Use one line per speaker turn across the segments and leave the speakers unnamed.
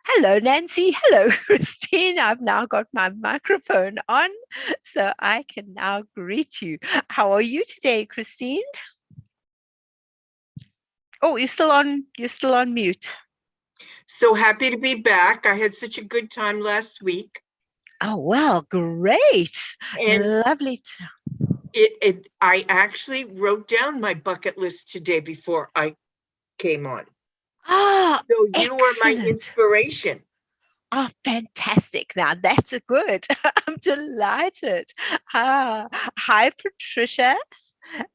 Hello, Nancy. Hello, Christine. I've now got my microphone on, so I can now greet you. How are you today, Christine? Oh, you're still on mute.
So happy to be back. I had such a good time last week.
Oh, well, great.
And
Lovely.
I actually wrote down my bucket list today before I came on.
Ah,
So you were my
excellent.
inspiration.
Ah, fantastic. Now that's a good. I'm delighted. Hi, Patricia.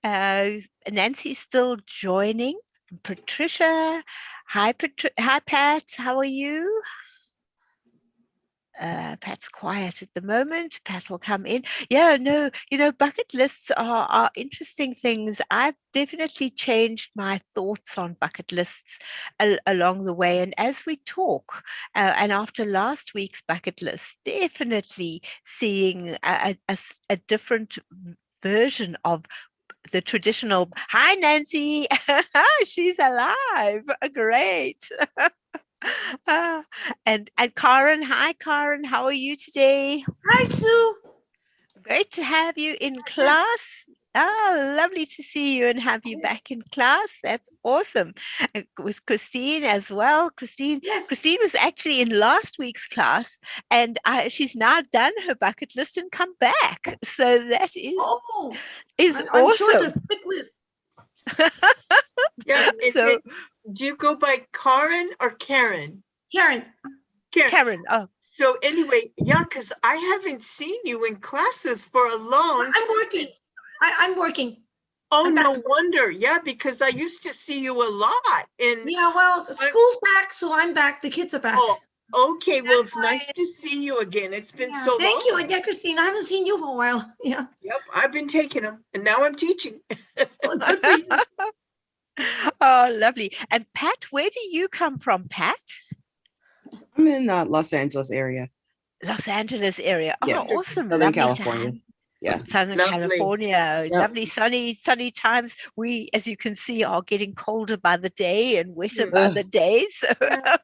Uh, Nancy's still joining. Patricia, hi, Pat. How are you? Pat's quiet at the moment. Pat will come in. Yeah, no, bucket lists are interesting things. I've definitely changed my thoughts on bucket lists along the way. And as we talk, and after last week's bucket list, definitely seeing a different version of the traditional. Hi, Nancy. She's alive. Great. Ah, and Karen, hi Karen, how are you today?
Hi, Sue.
Great to have you in
Yes.
class. Ah, lovely to see you and have you
Yes.
back in class. That's awesome. And with Christine as well. Christine,
Yes.
Christine was actually in last week's class, and she's now done her bucket list and come back. So that is
Oh,
is
I'm sure it's a
awesome.
quick list.
Yeah,
So
do you go by Karen or Karen?
Karen,
Karen.
Karen, oh,
So anyway, yeah, because I haven't seen you in classes for a long
I'm
time.
working. I'm working.
Oh,
I'm back
no
to work.
wonder. Yeah, because I used to see you a lot. And
Yeah, well, school's back, so I'm back. The kids are back.
oh, okay. Well,
That's
it's
why.
nice to see you again. It's been
Yeah,
so
thank you.
long.
And yeah, Christine, I haven't seen you for a while. Yeah.
Yep, I've been taking them, and now I'm teaching.
Well, good for you.
oh, lovely. And Pat, where do you come from, Pat?
I'm in Los Angeles area.
Los Angeles area. Oh,
Yes,
Wonderful.
awesome.
Southern
Lovely to have
California. Yeah.
Southern
Lovely.
California.
Yep.
Lovely sunny times. We, as you can see, are getting colder by the day and wetter by
Ugh,
the day. So
Yeah.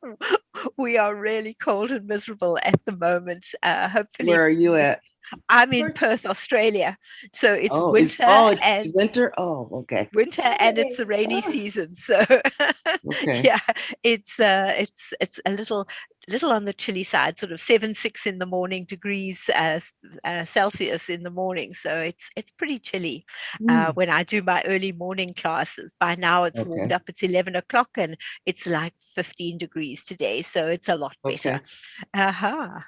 we are really cold and miserable at the moment.
where
Hopefully
are you at?
I'm in
First,
Perth, Australia. So it's
Oh, it's
and
winter. Oh, okay.
it's the rainy
Ah,
season. So
okay.
yeah, it's a little on the chilly side, sort of 7, 6 in the morning degrees Celsius in the morning. So it's pretty chilly
Hmm,
when I do my early morning classes. By now it's warmed
okay.
up. It's 11 o'clock and it's like 15 degrees today. So it's a lot better.
Okay.
Aha,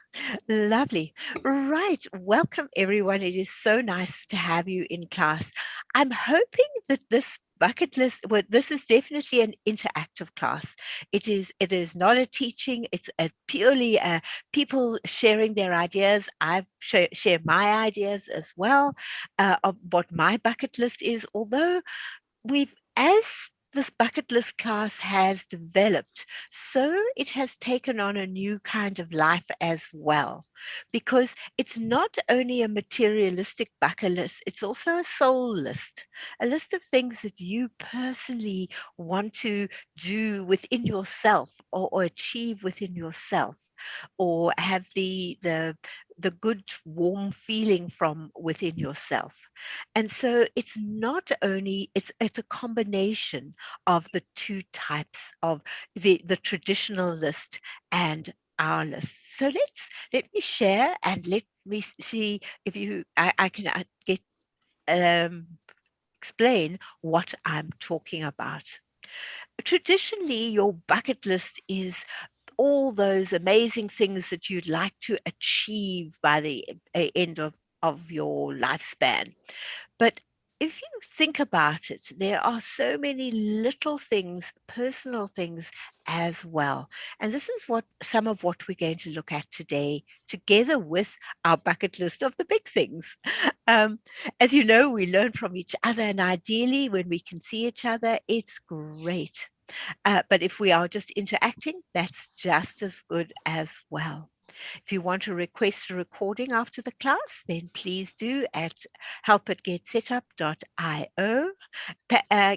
lovely. Right. Welcome, everyone. It is so nice to have you in class. I'm hoping that this bucket list, well, this is definitely an interactive class. It is not a teaching, it's a purely people sharing their ideas. I've share my ideas as well of what my bucket list is, although we've as this bucket list class has developed, so it has taken on a new kind of life as well, because it's not only a materialistic bucket list, it's also a soul list, a list of things that you personally want to do within yourself, or achieve within yourself, or have the good warm feeling from within yourself. And so it's not only it's a combination of the two types of the traditional list and our list. So let me share and let me see if I can get um, explain what I'm talking about. Traditionally, your bucket list is all those amazing things that you'd like to achieve by the end of your lifespan. But if you think about it, there are so many little things, personal things as well. And this is what some of what we're going to look at today, together with our bucket list of the big things. Um, as you know, we learn from each other, and ideally, when we can see each other, it's great. But if we are just interacting, that's just as good as well. If you want to request a recording after the class, then please do at help@getsetup.io.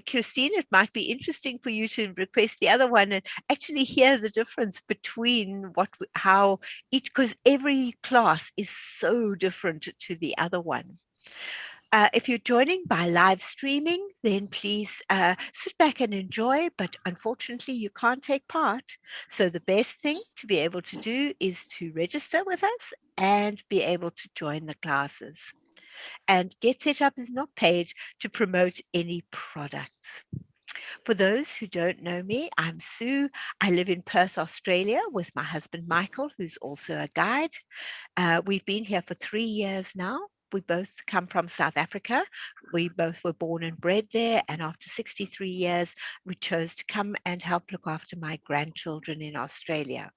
Christine, it might be interesting for you to request the other one and actually hear the difference between how each, because every class is so different to the other one. If you're joining by live streaming, then please sit back and enjoy, but unfortunately you can't take part. So the best thing to be able to do is to register with us and be able to join the classes. And Get Set Up is not paid to promote any products. For those who don't know me, I'm Sue. I live in Perth, Australia with my husband, Michael, who's also a guide. We've been here for 3 years now. We both come from South Africa. We both were born and bred there. And after 63 years, we chose to come and help look after my grandchildren in Australia.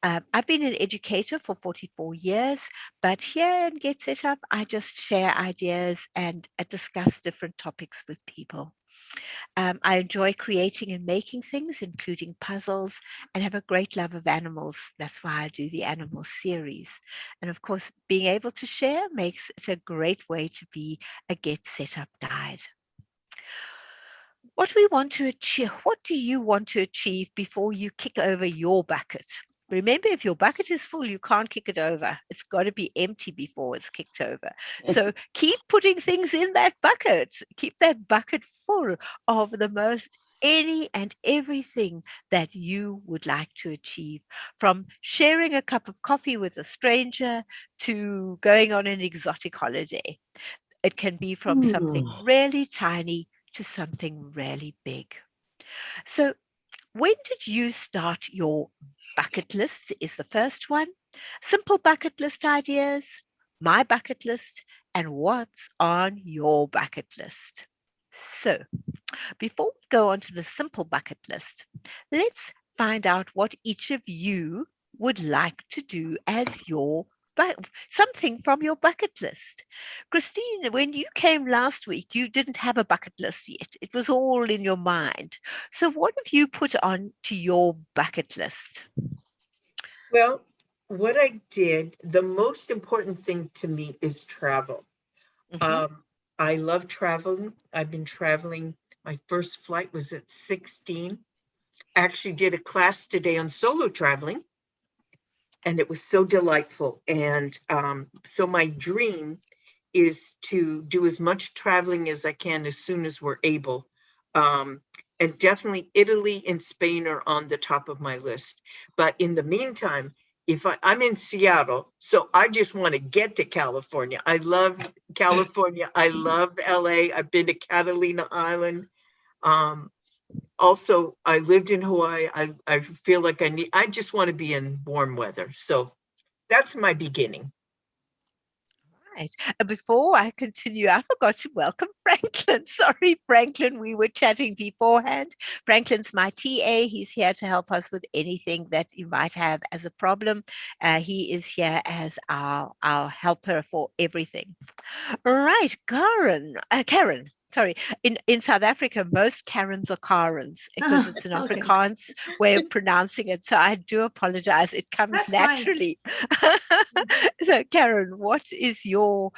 I've been an educator for 44 years, but here in Get Set Up, I just share ideas and discuss different topics with people. I enjoy creating and making things, including puzzles, and have a great love of animals. That's why I do the animal series. And of course, being able to share makes it a great way to be a Get Set Up guide. What we want to achieve, what do you want to achieve before you kick over your bucket? Remember, if your bucket is full, you can't kick it over. It's got to be empty before it's kicked over. So keep putting things in that bucket. Keep that bucket full of the most any and everything that you would like to achieve, from sharing a cup of coffee with a stranger to going on an exotic holiday. It can be from something really tiny to something really big. So when did you start your bucket list is the first one. Simple bucket list ideas, my bucket list, and what's on your bucket list. So before we go on to the simple bucket list, let's find out what each of you would like to do as your something from your bucket list. Christine, when you came last week, you didn't have a bucket list yet. It was all in your mind. So what have you put on to your bucket list?
Well, what I did, the most important thing to me is travel. I love traveling. I've been traveling. My first flight was at 16. I actually did a class today on solo traveling, and it was so delightful. And so my dream is to do as much traveling as I can as soon as we're able. And definitely Italy and Spain are on the top of my list. But in the meantime, I'm in Seattle, so I just want to get to California. I love California. I love LA. I've been to Catalina Island. Also, I lived in Hawaii. I feel like I just want to be in warm weather. So that's my beginning.
Right. Before I continue, I forgot to welcome Franklin. Sorry, Franklin, we were chatting beforehand. Franklin's my TA. He's here to help us with anything that you might have as a problem. He is here as our helper for everything. All right, Karen. Sorry, in South Africa, most Karens are Karens because it's an
Okay.
Afrikaans way of pronouncing it. So I do apologize. It comes
That's fine.
naturally. So Karen, what is your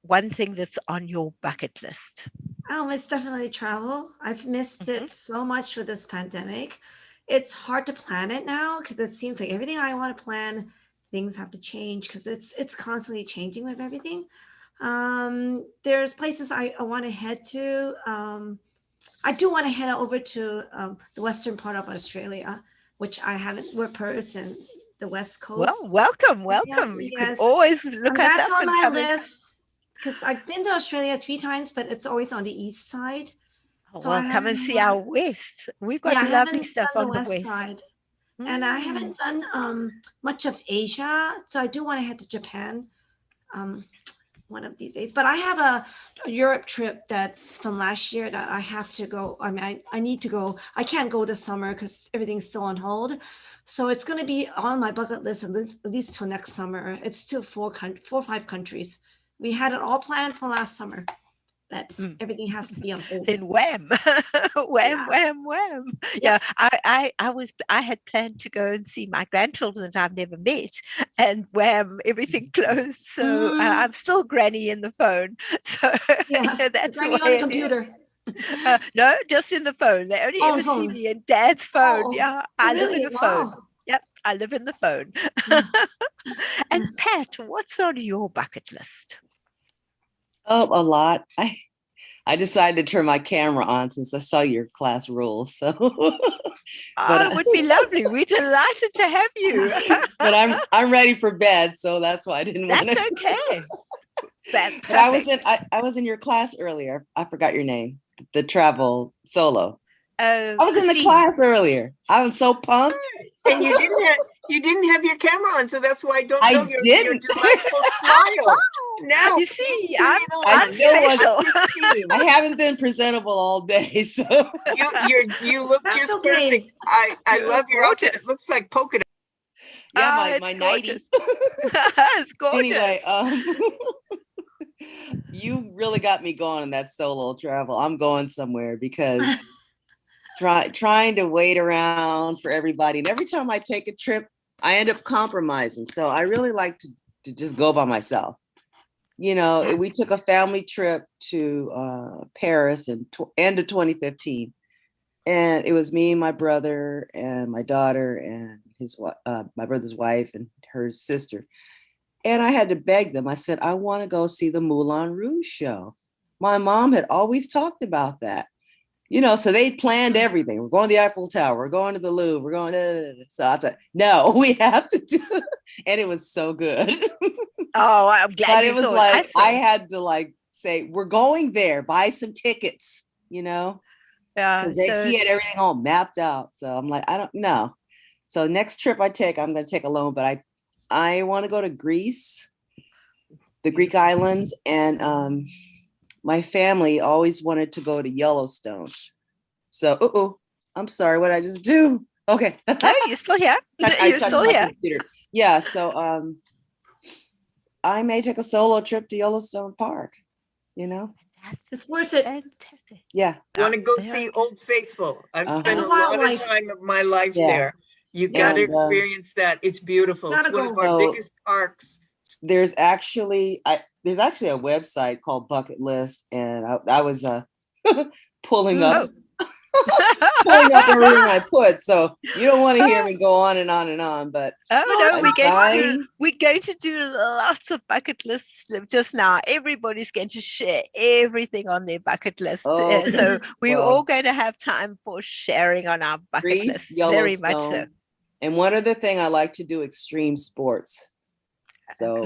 one thing that's on your bucket list?
It's definitely travel. I've missed it so much with this pandemic. It's hard to plan it now because it seems like everything I want to plan, things have to change because it's constantly changing with everything. There's places I want to head to. I do want to head over to the western part of Australia, which I haven't. We're Perth and the West Coast.
Well, welcome.
Yeah,
You
yes.
can always look us
That's
up
on
and
my
come in.
list because I've been to Australia 3 times, but it's always on the east side. So
Well, come and see our west. We've got
I
lovely
haven't
stuff
done
on the west.
side. And I haven't done much of Asia. So I do want to head to Japan one of these days. But I have a Europe trip that's from last year that I have to go. I mean, I need to go. I can't go this summer because everything's still on hold. So it's going to be on my bucket list at least till next summer. It's to 4 or 5 countries. We had it all planned for last summer. that
Mm.
everything has to be on hold.
Then wham, wham, wham, wham. Yeah, I had planned to go and see my grandchildren that I've never met, and wham, everything closed. So I'm still granny in the phone. So that's the
granny on
way
the
it is.
computer.
No, just in the phone. They only ever see me in Dad's phone. Yeah, I live in a phone. Yep, I live in the phone. And Pat, what's on your bucket list?
Oh, a lot. I decided to turn my camera on since I saw your class rules. So,
but it would be lovely. We're delighted to have you.
But I'm ready for bed, so that's why I didn't want to.
That's okay. That's perfect.
But I was in your class earlier. I forgot your name. The travel solo. I was in the class earlier. I was so pumped.
And you didn't have your camera on, so that's why I don't know your delightful smile. Now
you see,
I'm
special.
I haven't been presentable all day, so
you look just perfect. I love your outfit. It looks like polka dot.
Yeah, my nightie.
It's gorgeous.
Anyway, you really got me going on that solo travel. I'm going somewhere because trying to wait around for everybody. And every time I take a trip, I end up compromising. So I really like to just go by myself. You know, we took a family trip to Paris in end of 2015. And it was me, my brother, and my daughter, and my brother's wife and her sister. And I had to beg them. I said, I want to go see the Moulin Rouge show. My mom had always talked about that. You know, so they planned everything. We're going to the Eiffel Tower. We're going to the Louvre. We're going to... So I thought, no, we have to do it. And it was so good.
Oh, I'm glad
but it was like, I had to say, we're going there, buy some tickets, you know?
Yeah.
He had everything all mapped out. So I'm like, I don't know. So next trip I take, I'm going to take alone, but I want to go to Greece, the Greek islands. And my family always wanted to go to Yellowstone. So, I'm sorry, what did I just do? Okay.
No, you're still here. You're still here.
Computer. Yeah. So I may take a solo trip to Yellowstone Park, you know?
It's worth it.
Fantastic.
Yeah.
I want to go see Old Faithful. I've spent a lot of time of my life there. You got to experience that. It's beautiful. It's one of our biggest parks.
There's actually a website called Bucket List, and I was pulling up everything I put. So you don't want to hear me go on and on and on, but
we're going to do lots of bucket lists just now. Everybody's going to share everything on their bucket list. So we're all going to have time for sharing on our bucket list. Very much so.
And one other thing, I like to do extreme sports. So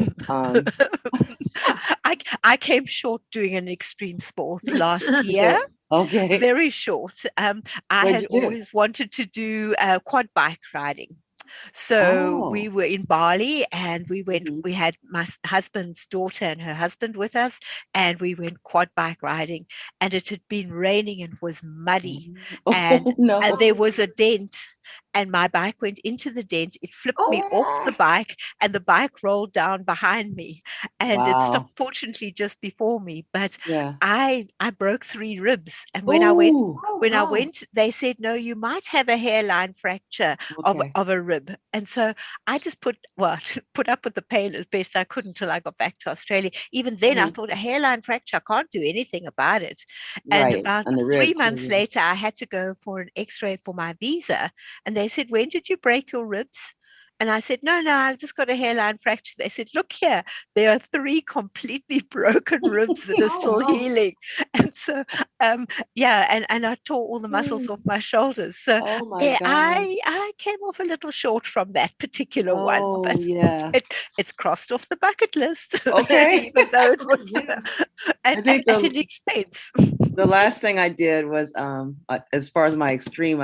I came short doing an extreme sport last year.
Okay.
Very short. I had always wanted to do quad bike riding. So we were in Bali and we went, we had my husband's daughter and her husband with us, and we went quad bike riding, and it had been raining and was muddy, and there was a dent, and my bike went into the dent. It flipped me off the bike, and the bike rolled down behind me, and it stopped fortunately just before me. But I broke 3 ribs, and when I went, they said, no, you might have a hairline fracture of a rib. And so I just put up with the pain as best I could until I got back to Australia. Even then, I thought a hairline fracture, I can't do anything about it. And about 3 months later, I had to go for an X-ray for my visa. And they said, when did you break your ribs? And I said, no, I just got a hairline fracture. They said, look here, there are 3 completely broken ribs that are still healing. And so, and I tore all the muscles off my shoulders. So I came off a little short from that particular one, but it's crossed off the bucket list.
Okay.
Even though it was at an expense.
The last thing I did was, as far as my extreme,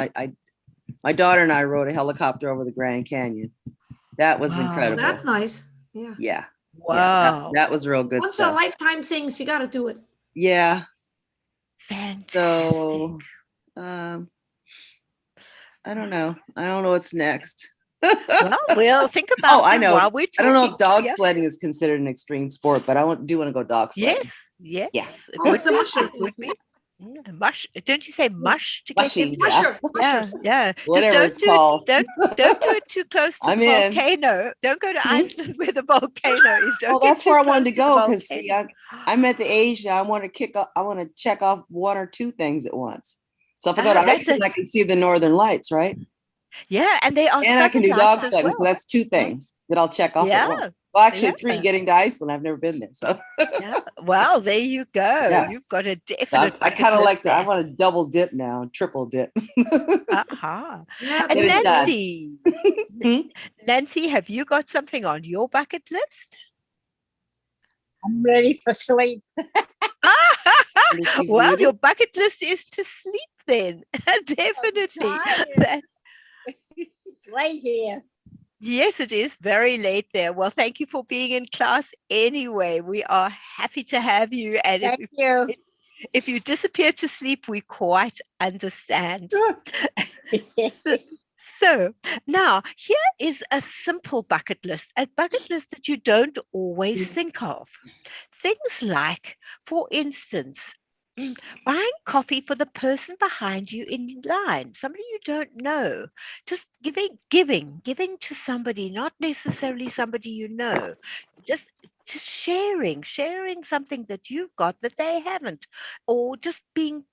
my daughter and I rode a helicopter over the Grand Canyon. That was incredible.
That's nice. Yeah.
Yeah.
Wow.
Yeah, that was real good
Once
stuff.
a lifetime thing, so you got to do it.
Yeah.
Fantastic.
So, I don't know. I don't know what's next.
Well, we'll think about
I know.
while we're talking.
I don't know if dog sledding is considered an extreme sport, but I do want to go dog sledding.
Yes, it
Oh,
would
the
be.
mushroom.
It would be. Mush. Don't you say mush to get them?
Mushy, yeah.
Mushroom.
Yeah,
Mushrooms.
yeah. Just
Whatever
don't
it's
do it.
called.
Don't do it too close to
I'm
the
in.
volcano. Don't go to
Mhm.
Iceland where the volcano is.
Well,
Don't get
that's
too
where I
close
wanted to
to the
go because see,
volcano.
I'm at the age now. I want to I want to check off one or two things at once. So if I go to
That's
Iceland, I can see the Northern Lights, right?
yeah, and they are
And I can
southern
do dog
lights as
sledding. So
well.
that's two things that I'll check off at once.
Yeah,
Well, actually, three,
yeah,
getting to Iceland. I've never been there. So
yeah. Well, there you go.
yeah.
You've got a
So
definite
I
bucket
kind of
list
like that. I
there.
want to double dip now, triple dip.
Aha.
Yeah,
And
Get it done.
Nancy,
Hmm?
Nancy, have you got something on your bucket list?
I'm ready for sleep.
And she's
Well,
muted.
your bucket list is to sleep then. Definitely.
tired.
That-
It's late here.
yes, it is very late there. Well, thank you for being in class anyway. We are happy to have you. And
Thank you.
if you disappear to sleep, we quite understand. So now here is a simple bucket list, a bucket list that you don't always think of. Things like, for instance, buying coffee for the person behind you in line, somebody you don't know, just giving to somebody, not necessarily somebody you know, just sharing something that you've got that they haven't, or just being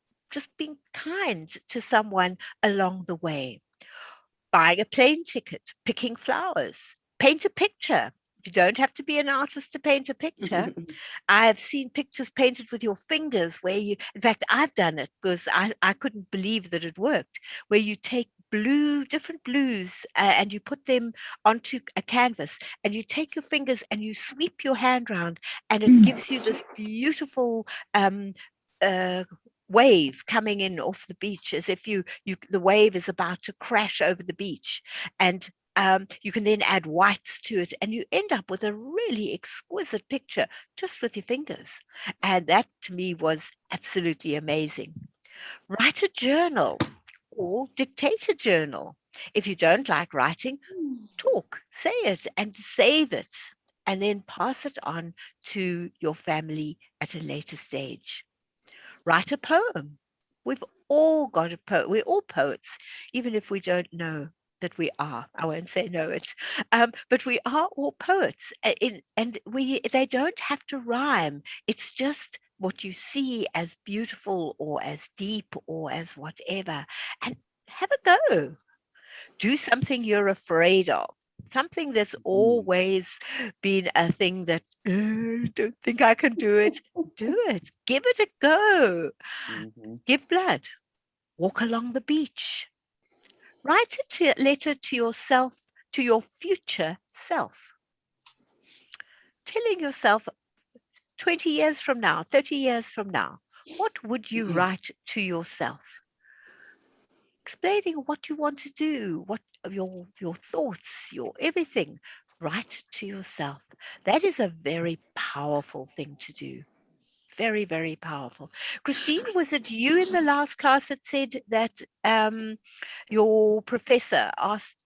kind to someone along the way. Buying a plane ticket, picking flowers, paint a picture. You don't have to be an artist to paint a picture. I've seen pictures painted with your fingers where you, in fact, I've done it because I couldn't believe that it worked, where you take different blues, and you put them onto a canvas and you take your fingers and you sweep your hand around and it gives you this beautiful uh, wave coming in off the beach, as if the wave is about to crash over the beach, and you can then add whites to it and you end up with a really exquisite picture just with your fingers. And that to me was absolutely amazing. Write a journal or dictate a journal. If you don't like writing, talk, say it and save it, and then pass it on to your family at a later stage. Write a poem. We've all got a poet. We're all poets, even if we don't know that we are. I won't say know it, but we are all poets, and they don't have to rhyme. It's just what you see as beautiful or as deep or as whatever, and have a go. Do something you're afraid of. Something that's always been a thing that don't think I can do it. Do it. Give it a go.
Mhm.
Give blood. Walk along the beach. Write a letter to yourself, to your future self. Telling yourself 20 years from now, 30 years from now, what would you write to yourself? Explaining what you want to do, what your thoughts, your everything. Write to yourself. That is a very powerful thing to do. Very, very powerful. Christine, was it you in the last class that said that your professor asked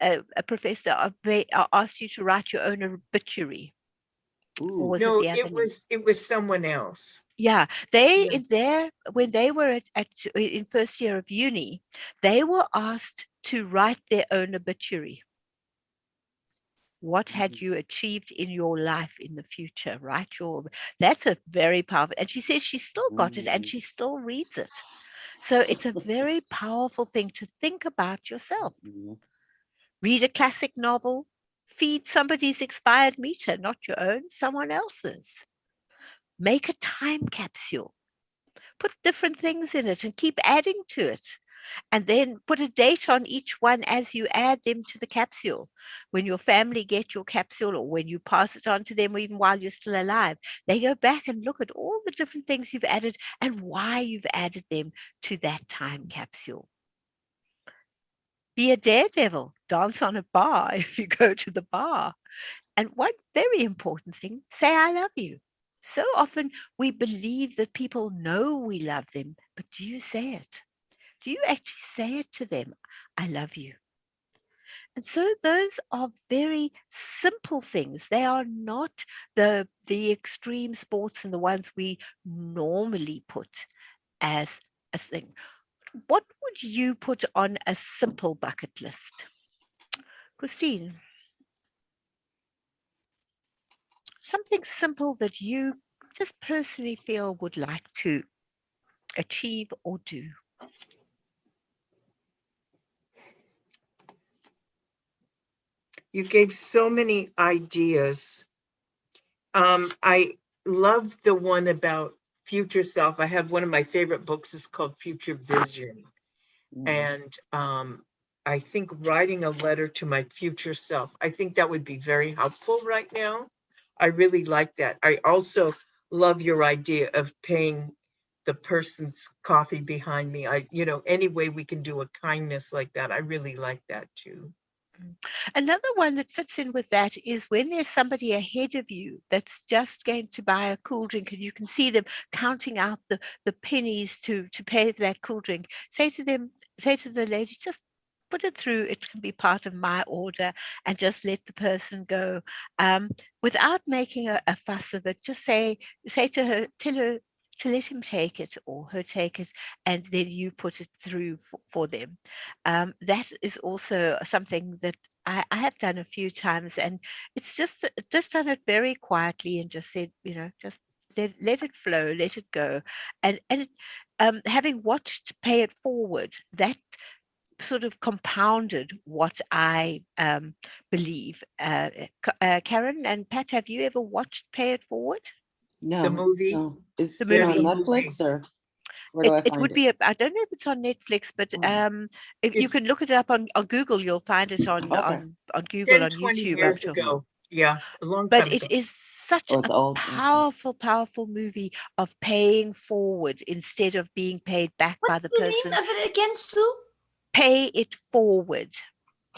asked you to write your own obituary? Or was
No,
it the other name?
it was someone else.
Yeah, they
Yeah.
when they were in first year of uni, they were asked to write their own obituary. What had you achieved in your life in the future? That's a very powerful, and she says she still got it and she still reads it. So it's a very powerful thing to think about yourself. Read a classic novel, feed somebody's expired meter, not your own, someone else's. Make a time capsule. Put different things in it and keep adding to it. And then put a date on each one as you add them to the capsule. When your family get your capsule or when you pass it on to them, even while you're still alive, they go back and look at all the different things you've added and why you've added them to that time capsule. Be a daredevil, dance on a bar if you go to the bar. And one very important thing, say I love you. So often we believe that people know we love them, but do you say it? Do you actually say it to them? I love you. And so those are very simple things. They are not the extreme sports and the ones we normally put as a thing. What would you put on a simple bucket list? Christine, something simple that you just personally feel would like to achieve or do.
You gave so many ideas. I love the one about future self. I have one of my favorite books is called Future Vision. And I think writing a letter to my future self, I think that would be very helpful right now. I really like that. I also love your idea of paying the person's coffee behind me. Any way we can do a kindness like that, I really like that too.
Another one that fits in with that is when there's somebody ahead of you that's just going to buy a cool drink and you can see them counting out the pennies to pay for that cool drink. Say to the lady, just put it through. It can be part of my order, and just let the person go without making a fuss of it. Just say to her, tell her to let him take it or her take it, and then you put it through for them. That is also something that I have done a few times, and it's just done it very quietly and just said, just let it flow, let it go, and having watched Pay It Forward, that sort of compounded what I believe. Karen and Pat, have you ever watched Pay It Forward?
No,
The movie?
no. Is
The
it on
movie.
Netflix or where do I
It
find
would
it?
be, I don't know if it's on Netflix, but if you
It's
can look it up on Google, you'll find it on
Okay.
Google,
10,
on
20
YouTube, I'm
years
sure.
ago. Yeah, a long
But
time
it
ago.
is such
Oh, it's
a
old.
powerful, powerful movie of paying forward instead of being paid back by
What's
the
the
person.
name of it again, Sue?
Pay It Forward.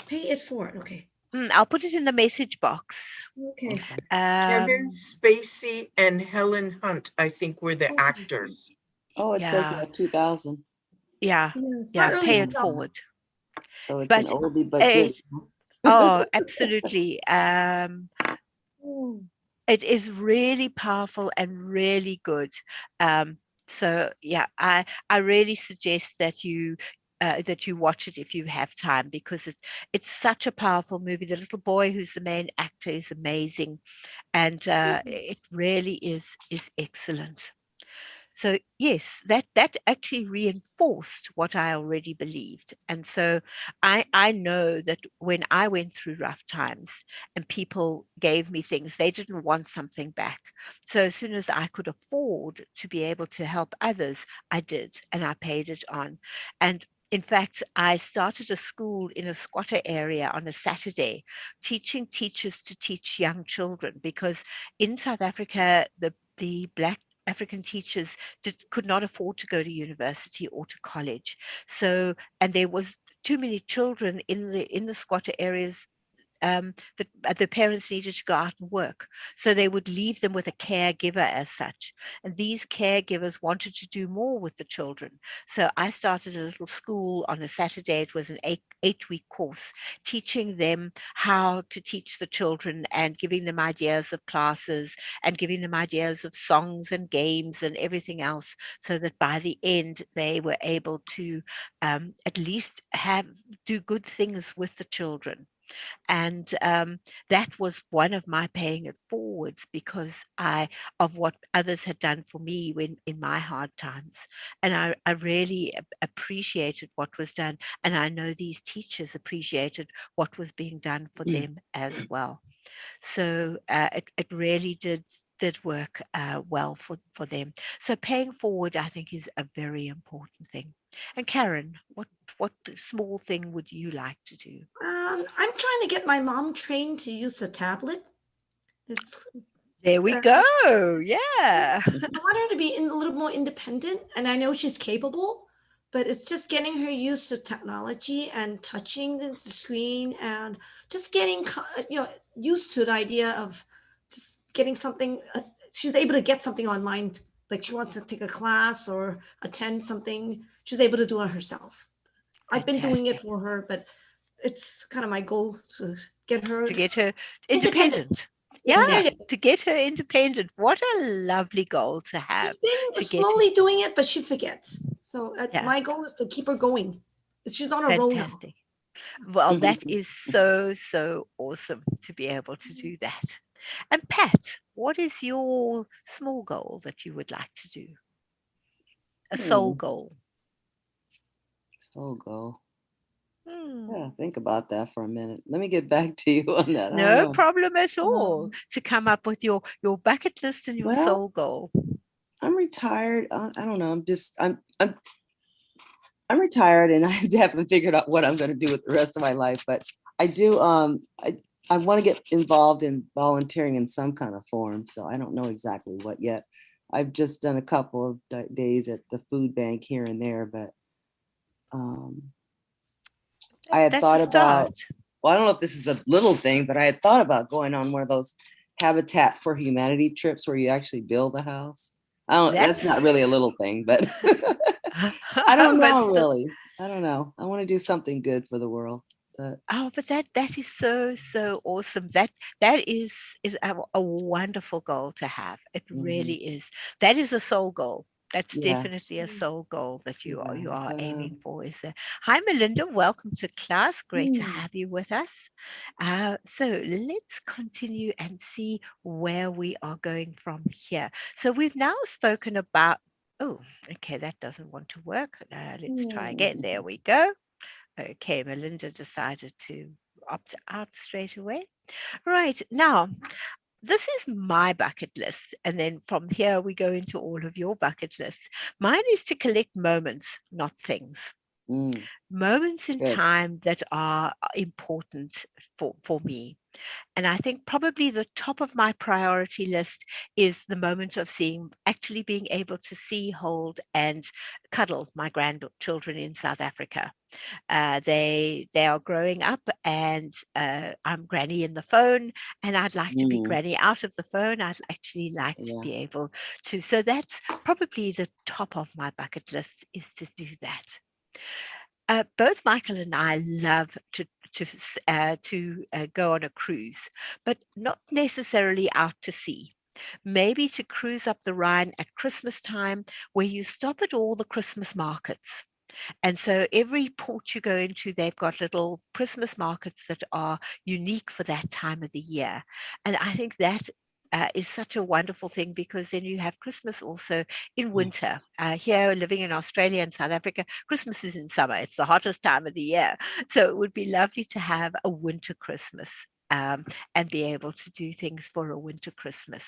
Pay It Forward. Okay.
I'll put it in the message box.
Okay.
Kevin Spacey and Helen Hunt, I think, were the
Okay.
actors.
Oh, it says
Yeah.
2000.
Yeah,
it's
yeah,
not
Pay
early
It
enough.
Forward.
So it's
But
an oldie but good.
oh, absolutely. It is really powerful and really good. So yeah, I really suggest that you watch it if you have time, because it's such a powerful movie. The little boy who's the main actor is amazing, and it really is excellent. So yes, that actually reinforced what I already believed. And so I know that when I went through rough times and people gave me things, they didn't want something back. So as soon as I could afford to be able to help others, I did, and I paid it on. And in fact, I started a school in a squatter area on a Saturday, teaching teachers to teach young children, because in South Africa, the Black African teachers could not afford to go to university or to college. So, and there was too many children in the squatter areas that the parents needed to go out and work. So they would leave them with a caregiver as such. And these caregivers wanted to do more with the children. So I started a little school on a Saturday. It was an eight-week course, teaching them how to teach the children and giving them ideas of classes and giving them ideas of songs and games and everything else, so that by the end they were able to at least do good things with the children. And that was one of my paying it forwards, because of what others had done for me when in my hard times. And I really appreciated what was done, and I know these teachers appreciated what was being done for them as well. So it really did work well for them. So paying forward, I think, is a very important thing. And Karen, what small thing would you like to do?
I'm trying to get my mom trained to use the tablet. It's
There we go. Yeah.
I want her to be a little more independent, and I know she's capable, but it's just getting her used to technology and touching the screen and just getting used to the idea of just getting something. She's able to get something online, like she wants to take a class or attend something. She's able to do it herself. I've been doing it
Fantastic.
for her, but it's kind of my goal to get her
To get her
independent.
independent. Yeah,
Independent.
to get her independent. What a lovely goal to have.
She's been
To get her,
slowly doing it, but she forgets. So
yeah,
my goal is to keep her going. She's on a roll now.
fantastic. Well, that is so awesome to be able to do that. And Pat, what is your small goal that you would like to do? A soul goal.
So go.
Hmm.
Yeah, think about that for a minute. Let me get back to you on that. I don't
No
know.
problem at all to come up with your bucket list and your
Well,
soul goal.
I'm retired. I don't know. I'm retired and I haven't figured out what I'm going to do with the rest of my life. But I do. I want to get involved in volunteering in some kind of form. So I don't know exactly what yet. I've just done a couple of days at the food bank here and there, but I had
That's
thought
a
about.
start.
Well, I don't know if this is a little thing, but I had thought about going on one of those Habitat for Humanity trips where you actually build a house. That's not
That's
really a little thing, but I don't
but
know
still,
really. I don't know. I want to do something good for the world. But
oh, but that is so awesome. That is a wonderful goal to have. It really is. That is a soul goal. That's
yeah,
definitely a soul goal that you are
yeah.
aiming for. Is there? Hi, Melinda. Welcome to class. Great to
Hmm.
have you with us. So let's continue and see where we are going from here. So we've now spoken about. Oh, okay, that doesn't want to work. Let's try again. There we go. Okay, Melinda decided to opt out straight away. Right, now, this is my bucket list. And then from here, we go into all of your bucket lists. Mine is to collect moments, not things.
Mm,
Moments in
good.
time that are important for me. And I think probably the top of my priority list is the moment of actually being able to see, hold, and cuddle my grandchildren in South Africa. They are growing up, and I'm granny in the phone, and I'd like to be
Mm,
granny out of the phone. I'd actually like to
yeah.
be able to. So that's probably the top of my bucket list, is to do that. Both Michael and I love to go on a cruise, but not necessarily out to sea. Maybe to cruise up the Rhine at Christmas time, where you stop at all the Christmas markets. And so every port you go into, they've got little Christmas markets that are unique for that time of the year. And I think that is such a wonderful thing, because then you have Christmas also in winter. Here, living in Australia and South Africa, Christmas is in summer. It's the hottest time of the year. So it would be lovely to have a winter Christmas. And be able to do things for a winter Christmas,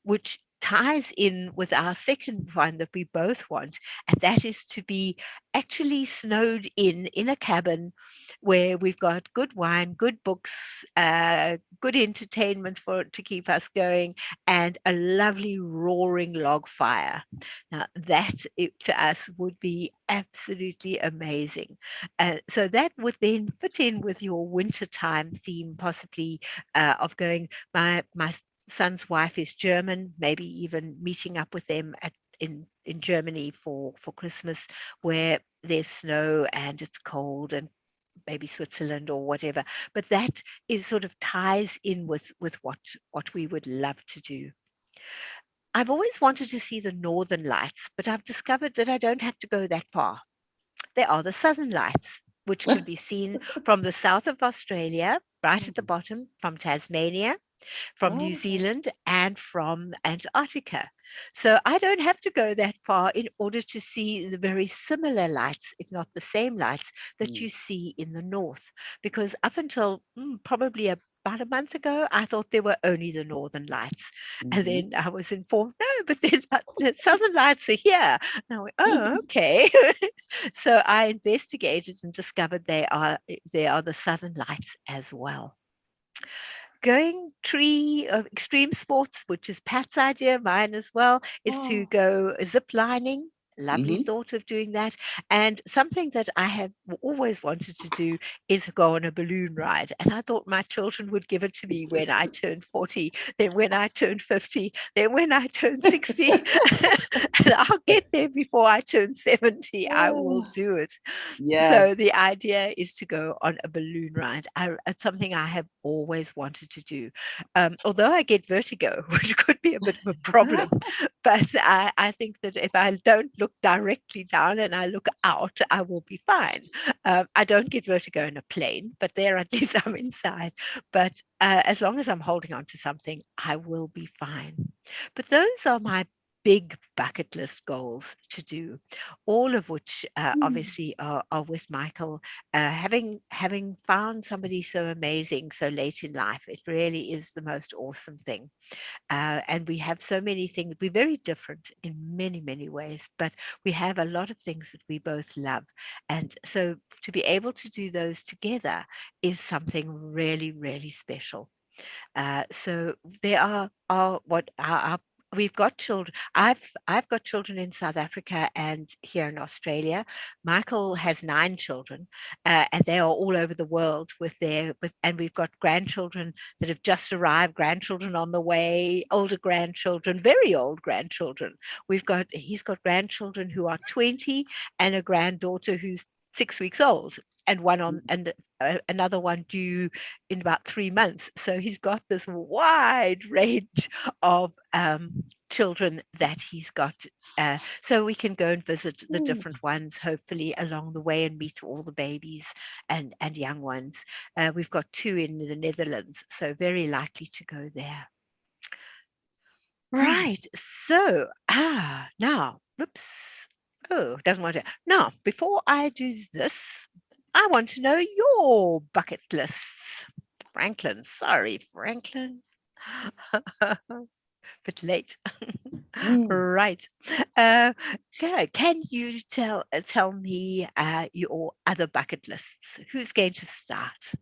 which ties in with our second one that we both want, and that is to be actually snowed in a cabin where we've got good wine, good books, good entertainment to keep us going, and a lovely roaring log fire. Now that to us would be absolutely amazing. So that would then fit in with your wintertime theme, possibly of going. My son's wife is German, maybe even meeting up with them in Germany for Christmas, where there's snow and it's cold, and maybe Switzerland or whatever. But that is sort of ties in with what we would love to do. I've always wanted to see the Northern Lights, but I've discovered that I don't have to go that far. There are the Southern Lights, which can be seen from the south of Australia, right at the bottom, from Tasmania, from New
Oh,
Zealand, and from Antarctica. So I don't have to go that far in order to see the very similar lights, if not the same lights, that you see in the north. Because up until probably about a month ago, I thought there were only the northern lights. And then I was informed, no, but the southern lights are here. And I went, oh, okay. So I investigated and discovered they are the southern lights as well. Going tree extreme sports, which is Pat's idea, mine as well, is to go zip lining Lovely thought of doing that. And something that I have always wanted to do is go on a balloon ride. And I thought my children would give it to me when I turned 40, then when I turned 50, then when I turned 60. And I'll get there before I turn 70. I will do it. So
Yes.
the idea is to go on a balloon ride. It's something I have always wanted to do. Although I get vertigo, which could be a bit of a problem, but I think that if I don't look directly down and I look out, I will be fine. I don't get vertigo in a plane, but there at least I'm inside. But as long as I'm holding on to something, I will be fine. But those are my big bucket list goals to do, all of which obviously are with Michael. Having found somebody so amazing so late in life, it really is the most awesome thing. And we have so many things. We're very different in many, many ways, but we have a lot of things that we both love. And so to be able to do those together is something really, really special. So there are what our we've got children. I've got children in South Africa and here in Australia. Michael has 9 children, and they are all over the world and we've got grandchildren that have just arrived, grandchildren on the way, older grandchildren, very old grandchildren. He's got grandchildren who are 20 and a granddaughter who's 6 weeks old, and another one due in about 3 months. So he's got this wide range of children that he's got. So we can go and visit the different ones, hopefully along the way, and meet all the babies and young ones. We've got 2 in the Netherlands, so very likely to go there. Right. So now, oops. Oh, doesn't want to. Now, before I do this, I want to know your bucket lists. Franklin, sorry, Franklin. Bit late. Right. Okay. Can you tell me your other bucket lists? Who's going to start?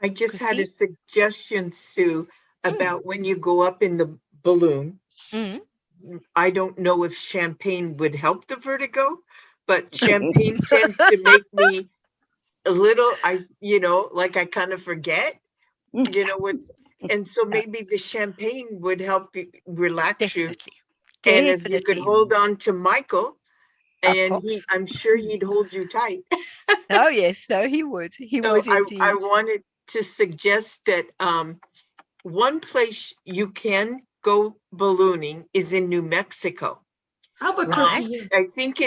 I just had a
Christine?
suggestion, Sue, about when you go up in the balloon.
Mm.
I don't know if champagne would help the vertigo, but champagne tends to make me a little, like I kind of forget, what's, and so maybe the champagne would help you relax you.
Definitely.
And if you could
Definitely.
hold on to Michael,
Of
and
course.
I'm sure he'd hold you tight.
Oh yes, no, he would. He
So
would
I
indeed.
wanted to suggest that one place you can go ballooning is in New Mexico.
Albuquerque.
I think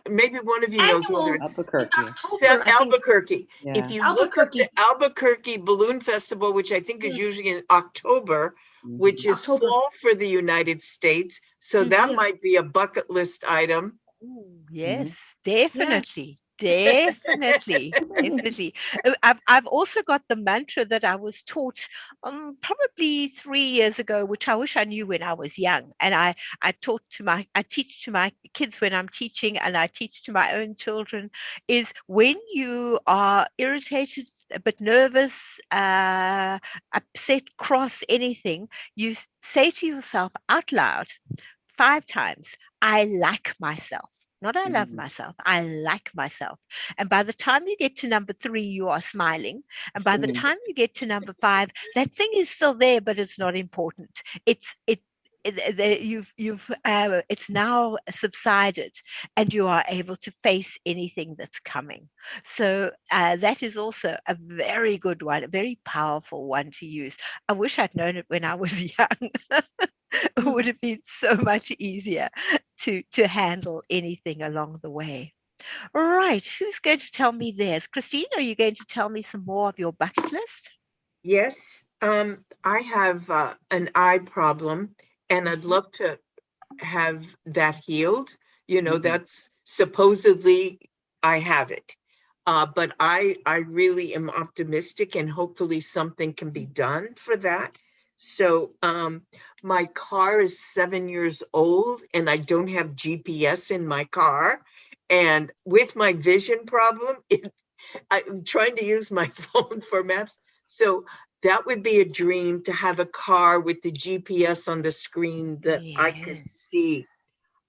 maybe one of you knows whether it's
Albuquerque.
Albuquerque.
Yeah.
If you look up the Albuquerque Balloon Festival, which I think is usually in October, which is
October.
fall for the United States, so that might be a bucket list item.
Ooh, yes, definitely. Definitely. I've also got the mantra that I was taught probably 3 years ago, which I wish I knew when I was young. And I teach to my kids when I'm teaching, and I teach to my own children, is when you are irritated, a bit nervous, upset, cross, anything, you say to yourself out loud 5 times, I like myself. Not I love myself, I like myself. And by the time you get to number 3, you are smiling. And by the time you get to number 5, that thing is still there, but it's not important. It's now subsided, and you are able to face anything that's coming. So that is also a very good one, a very powerful one to use. I wish I'd known it when I was young. It would have been so much easier to handle anything along the way. Right, who's going to tell me theirs? Christine, are you going to tell me some more of your bucket list?
Yes, I have an eye problem, and I'd love to have that healed. That's supposedly I have it. But I really am optimistic, and hopefully something can be done for that. So my car is 7 years old, and I don't have GPS in my car. And with my vision problem, I'm trying to use my phone for maps. So that would be a dream, to have a car with the GPS on the screen that I could see.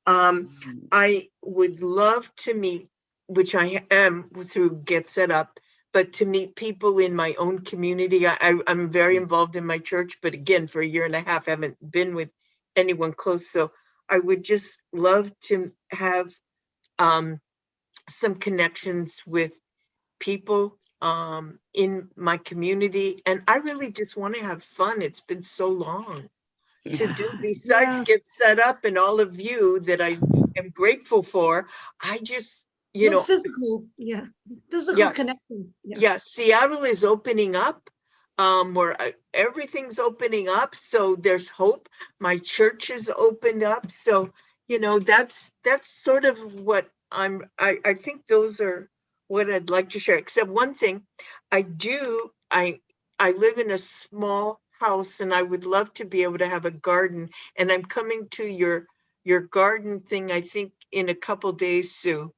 Yes.
I would love to meet, which I am through Get Set Up, but to meet people in my own community. I'm very involved in my church, but again, for a year and a half, I haven't been with anyone close. So I would just love to have some connections with people in my community. And I really just want to have fun. It's been so long to do,
Yeah.
besides
Yeah.
Get Set Up and all of you that I am grateful for. I just, you
No
know,
physical, yeah, physical
yes,
connection. Yeah.
yeah, Seattle is opening up, where everything's opening up. So there's hope. My church is opened up. So, that's sort of what I think those are what I'd like to share. Except one thing, I live in a small house, and I would love to be able to have a garden. And I'm coming to your garden thing, I think, in a couple days, Sue,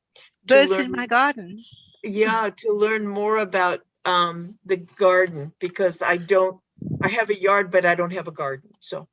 to
Birds in
learn,
my garden.
yeah, to learn more about the garden, because I have a yard, but I don't have a garden. So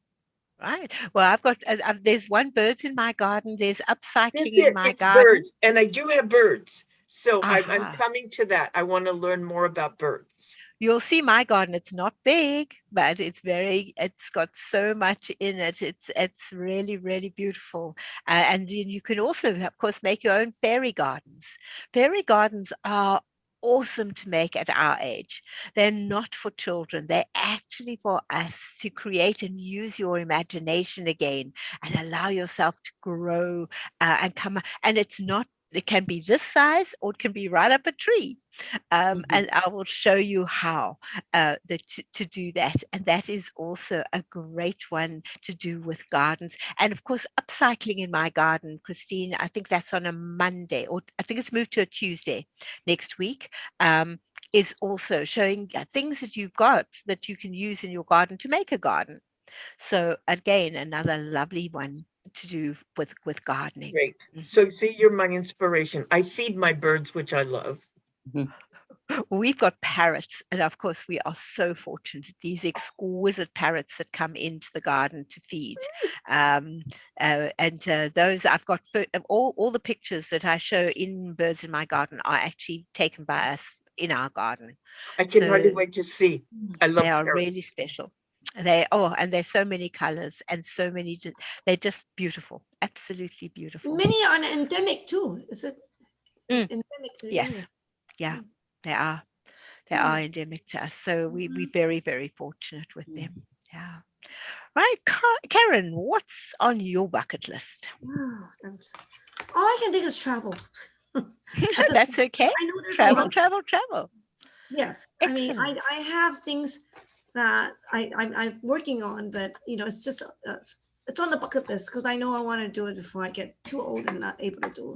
Right. Well, I've got, there's one birds in my garden. There's
that's
upcycling in
it.
my
It's
garden.
birds. And I do have birds. So I'm
Aha.
coming to that. I want to learn more about birds.
You'll see my garden. It's not big, but it's got so much in it. It's really, really beautiful. And then you can also, of course, make your own fairy gardens. Fairy gardens are awesome to make at our age. They're not for children. They're actually for us to create and use your imagination again and allow yourself to grow and come. And it can be this size, or it can be right up a tree.
Mhm.
And I will show you how to do that. And that is also a great one to do with gardens. And of course, upcycling in my garden, Christine, I think that's on a Monday, or I think it's moved to a Tuesday next week. Is also showing things that you've got that you can use in your garden to make a garden. So again, another lovely one to do with gardening.
Great.
Mhm.
So see, you're my inspiration. I feed my birds, which I love.
We've got parrots, and of course, we are so fortunate. These exquisite parrots that come into the garden to feed, and those I've got all the pictures that I show in Birds in My Garden are actually taken by us in our garden.
I can hardly
So
wait to see. I
they
love
are really
parrots.
special. And there's so many colors and so many. They're just beautiful, absolutely beautiful.
Many are endemic too. Is it
Mm,
endemic to the
yes,
area?
yeah,
Yes.
they are. They
Yeah.
are endemic to us. So we're
Mhm.
very, very fortunate with them. Yeah. Right. Karen, what's on your bucket list?
Oh, all I can think is travel. At this
That's
point.
okay.
I know there's a
Travel,
lot.
travel, travel.
Yes, I mean,
Excellent.
I have things that I'm working on, but it's just it's on the bucket list because I know I want to do it before I get too old and not able to do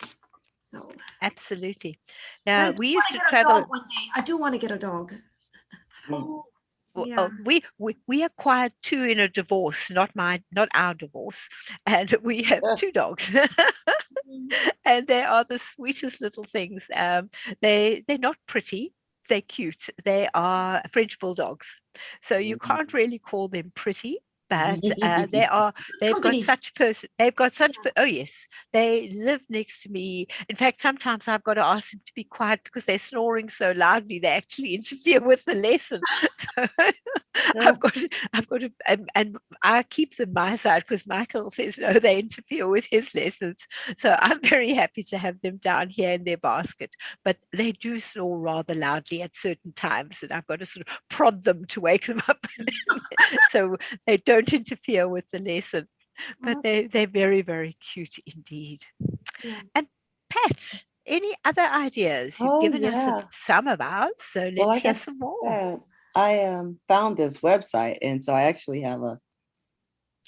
it. So
Absolutely.
and I
Now,
do
we
want
used
to
to
get a dog
travel.
one day. I do want to get a dog.
Oh,
Yeah.
we acquired two in a divorce, not our divorce, and we have two dogs.
Mhm.
And they are the sweetest little things. They're not pretty. They're cute. They are French bulldogs, so you can't really call them pretty. But
Company.
they've got
Yeah.
such oh yes, they live next to me. In fact, sometimes I've got to ask them to be quiet because they're snoring so loudly they actually interfere with the lesson. So I've got to and I keep them my side because Michael says no, they interfere with his lessons. So I'm very happy to have them down here in their basket. But they do snore rather loudly at certain times, and I've got to sort of prod them to wake them up so they don't interfere with the lesson. But they're very, very cute indeed.
Yeah.
And Pat, any other ideas? You've
Oh
given us
yeah.
some about, so
Well,
let's
like I
hear some more.
said, I found this website, and so I actually have a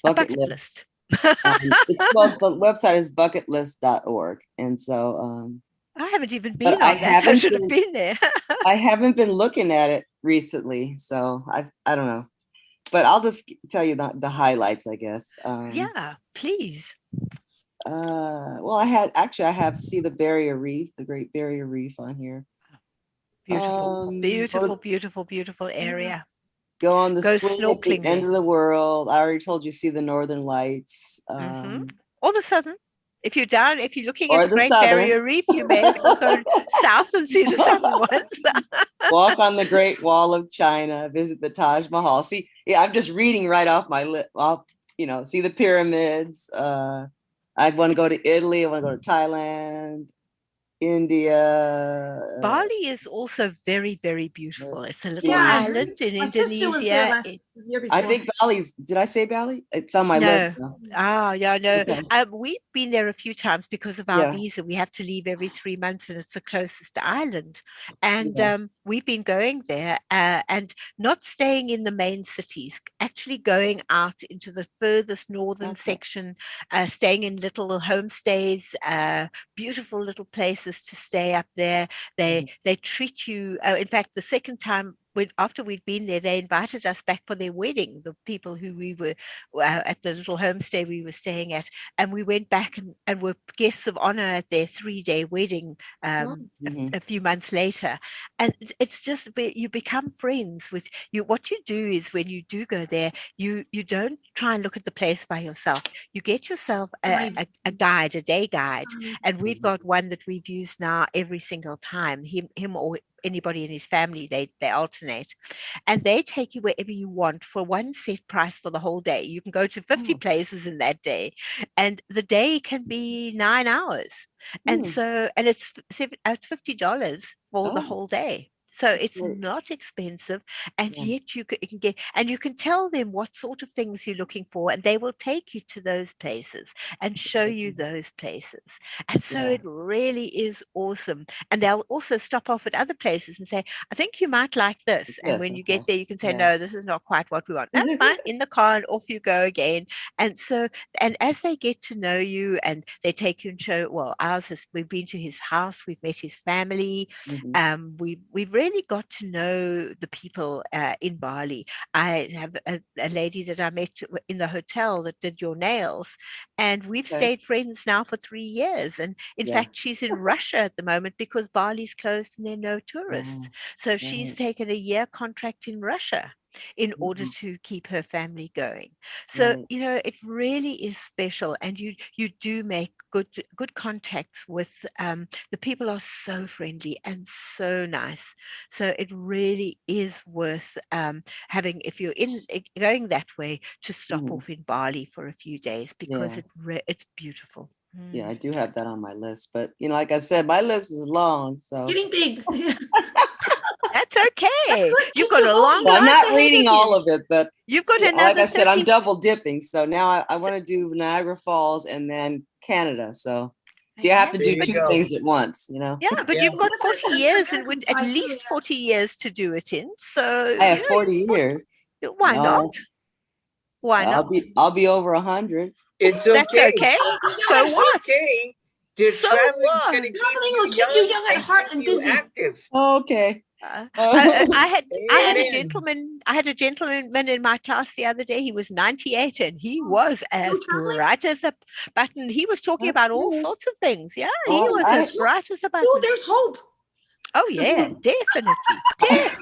A
bucket
bucket
list.
list.
Well, the website is bucketlist.org, and so
I haven't even
but
been on that. I should have been there.
I haven't been looking at it recently, so I don't know. But I'll just tell you the highlights, I guess.
Yeah, please.
Well, I have See the Barrier Reef, the Great Barrier Reef on here.
Beautiful,
Go
beautiful, beautiful, beautiful area.
go on the
Go
swing at the
snorkeling
end
there.
of the world. I already told you, see the northern lights.
Or the southern. If you're down, if you're looking
Or
at the
the
Great
southern.
Barrier Reef, you may as well go south and see the southern ones.
Walk on the Great Wall of China, visit the Taj Mahal. See, yeah, I'm just reading right off my list. Off, see the pyramids. I'd want to go to Italy. I want to go to Thailand, India.
Bali is also very, very beautiful. It's a little
Yeah, I heard.
island in
My sister was there
Indonesia.
the year before.
I think Bali's. Did I say Bali? It's on my list.
No.
Now.
Yeah, no.
Okay.
We've been there a few times because of our
Yeah.
visa. We have to leave every 3 months, and it's the closest island. And
Yeah.
we've been going there and not staying in the main cities, actually going out into the furthest northern
Okay.
section, staying in little homestays, beautiful little places to stay up there. They treat you. In fact, the second time, after we'd been there, they invited us back for their wedding, the people who we were at the little homestay we were staying at, and we went back and were guests of honor at their 3-day wedding a few months later. And it's just you become friends with you. What you do is, when you do go there, you don't try and look at the place by yourself. You get yourself a guide, a day guide, and we've got one that we've used now every single time. Him or anybody in his family, they alternate, and they take you wherever you want for one set price for the whole day. You can go to 50 places in that day, and the day can be 9 hours. And so, and it's $50 for the whole day. So it's not expensive, and yet you can get, and you can tell them what sort of things you're looking for, and they will take you to those places and show you those places. And so it really is awesome. And they'll also stop off at other places and say, I think you might like this. And when you get there, you can say, no, this is not quite what we want. No, fine, in the car, and off you go again. And so, and as they get to know you, and they take you and show, well, we've been to his house, we've met his family, we've really got to know the people in Bali. I have a lady that I met in the hotel that did your nails, and we've stayed friends now for 3 years. And in fact, she's in Russia at the moment because Bali's closed and there are no tourists. So she's taken a year contract in Russia in order to keep her family going. So it really is special, and you do make good contacts with the people. Are so friendly and so nice. So it really is worth having, if you're going that way, to stop off in Bali for a few days, because it's beautiful.
Yeah, I do have that on my list, but like I said, my list is long, so
getting big.
That's okay. You've got a long.
Well, I'm not reading all of it, but
you've got another.
Like I said, I'm double dipping, so now I want to do Niagara Falls and then Canada. So you have to do two things at once,
Yeah, but you've got 40 years, and with at least 40 years to do it in. So
I have 40 years.
Why not? Why not?
I'll be over 100.
It's okay.
That's okay. So
It's
what?
okay. Traveling's going to
Traveling will keep you young at heart and busy.
Active.
Okay.
I had a gentleman in my class the other day. He was 98, and he was as bright as a button. He was talking about all sorts of things. Yeah, he was as bright as a button.
Oh, there's hope.
Oh yeah, definitely.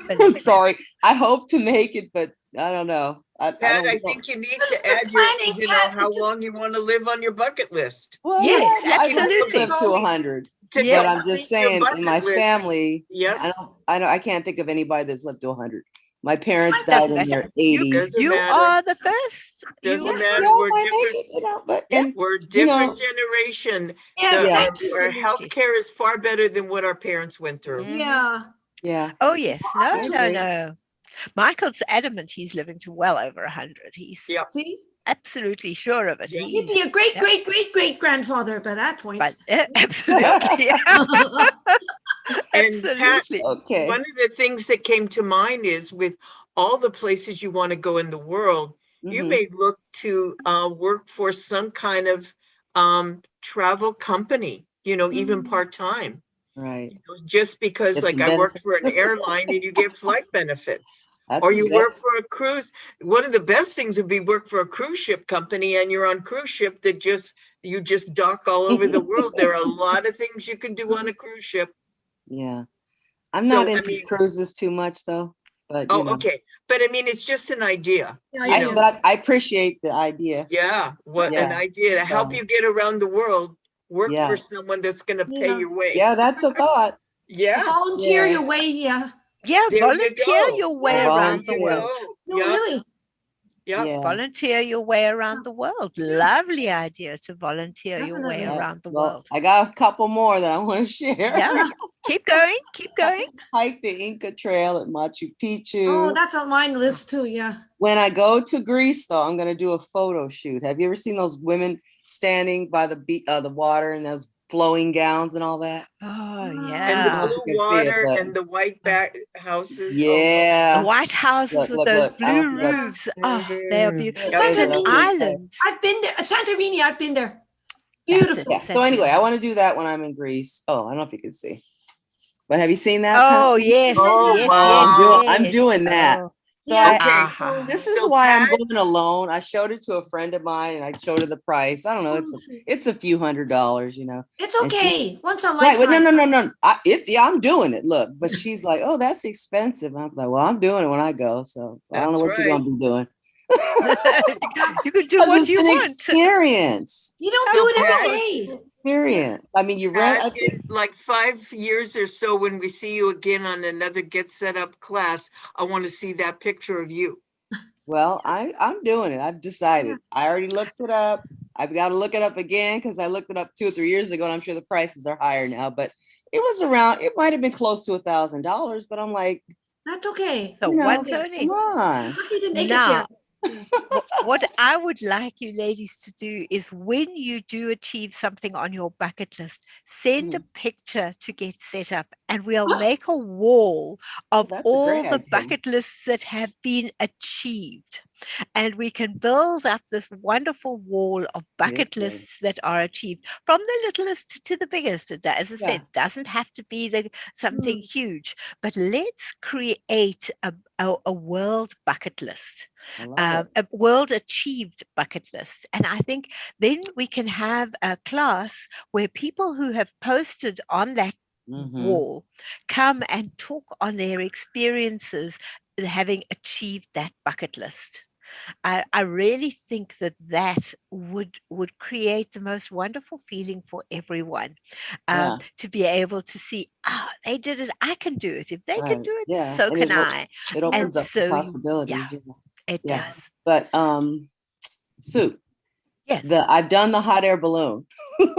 I'm sorry. I hope to make it, but I don't know.
Pat, I think you need to add how long you want to live on your bucket list.
Well,
yes,
absolutely. I live to 100. But I'm just saying, in my family, I can't think of anybody that's lived to 100. My parents died in their 80s.
You are the first.
Doesn't matter. We're a different generation. Our healthcare is far better than what our parents went through.
Yeah.
Oh yes. No. Michael's adamant he's living to well over 100. He's absolutely sure of it.
He'd be a great grandfather by that point.
But, absolutely.
And Pat, one of the things that came to mind is, with all the places you want to go in the world, you may look to work for some kind of travel company, even part-time.
Right.
Just because I work for an airline and you get flight benefits. Or you work for a cruise. One of the best things would be work for a cruise ship company, and you're on cruise ship that you just dock all over the world. There are a lot of things you can do on a cruise ship.
Yeah. I'm
So,
not
I
into
mean-
cruises too much though, but you
Oh,
know.
okay. But I mean, it's just an idea.
Yeah,
you
I
know.
do.
But I appreciate the idea.
Yeah, what an
Yeah.
idea to help
So-
you get around the world. Work
Yeah.
for someone that's going to pay
Yeah.
your way.
Yeah, that's a thought.
Yeah.
Volunteer
Yeah.
your way. Yeah.
Yeah,
There you
volunteer
go.
your way
Yes,
around the
There you
world.
go.
No,
Yep,
really.
yep.
Yeah.
Volunteer your way around the world. Lovely idea to volunteer your way
Definitely.
around the
Well,
world.
I got a couple more that I want to share.
Yeah. Keep going. Keep going.
Hike the Inca Trail at Machu Picchu.
Oh, that's on my list too. Yeah.
When I go to Greece, though, I'm going to do a photo shoot. Have you ever seen those women standing by the water and those flowing gowns and all that?
Oh,
And the
yeah.
you
blue
can see it,
water
but-
and the white back houses.
The
Yeah.
White Houses
Look,
with
look,
those
look. I don't
blue
think that's-
roofs. Oh, they are
Mhm.
beautiful.
Yeah,
Santorini.
that's really
Island.
I've been there. Santorini. I've been there.
That's it,
Beautiful.
Yeah. So anyway, I want to do that when I'm in Greece. Oh, I don't know if you can see. But have you seen that?
Oh,
Pat?
yes.
Oh,
yes,
wow.
yes,
I'm
yes.
doing that.
Oh,
So
Yeah.
Okay.
aha.
this is
So
why I'm
Pat-
going alone. I showed it to a friend of mine and I showed her the price. I don't know. It's a few $100s, you know.
It's
And she-
okay. Once in a
Right.
lifetime.
But no. I'm doing it. Look, but she's like, oh, that's expensive. I'm like, well, I'm doing it when I go. So I don't know
That's
what you're gonna be doing.
You can do
'Cause
what
it's
you
an
want.
experience.
You don't do it
Okay.
every day.
Experience. I mean, you rent.
Pat, in like 5 years or so, when we see you again on another Get Set Up class, I want to see that picture of you.
Well, I'm doing it. I've decided. I already looked it up. I've got to look it up again because I looked it up 2 or 3 years ago, and I'm sure the prices are higher now. But it was around. It might have been close to $1,000, but I'm like,
That's okay.
So
you know,
one turning.
come on.
Happy to make
Now,
it
what I would like you ladies to do is when you do achieve something on your bucket list, send a picture to Get Set Up and we'll make a wall of
that's a
all
great
the
idea.
bucket lists that have been achieved. And we can build up this wonderful wall of bucket
good.
lists that are achieved from the littlest to the biggest. As I
Yeah.
said, doesn't have to be something huge, but let's create a world bucket list.
I love it.
A world achieved bucket list. And I think then we can have a class where people who have posted on that
Mhm.
wall come and talk on their experiences having achieved that bucket list. I really think that would create the most wonderful feeling for everyone
Yeah.
to be able to see, they did it, I can do it. If they can
Right,
do it,
yeah,
so
and
can
it will-
I.
It opens up
so
the
you-
possibilities. you know.
It
Yeah.
does.
But Sue,
Yes,
I've done the hot air balloon.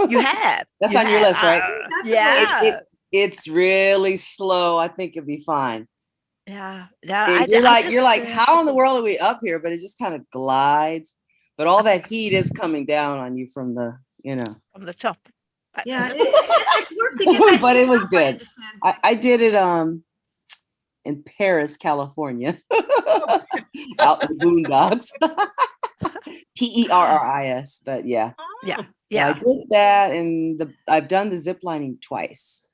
you have.
That's
You
on your
have.
list, right?
That's
Yeah.
It's really slow. I think it'll be fine.
Yeah. No,
And
I
you're like,
just,
how in the world are we up here? But it just kind of glides. But all that heat is coming down on you from the, you know.
from the top. But-
Yeah, it's work to get that
But it
heat
was
up, I
good.
understand.
I did it in Paris, California. Out in the boondocks. Perris. But yeah.
Yeah.
Oh,
So I
Yeah.
did that, and I've done the zip lining twice.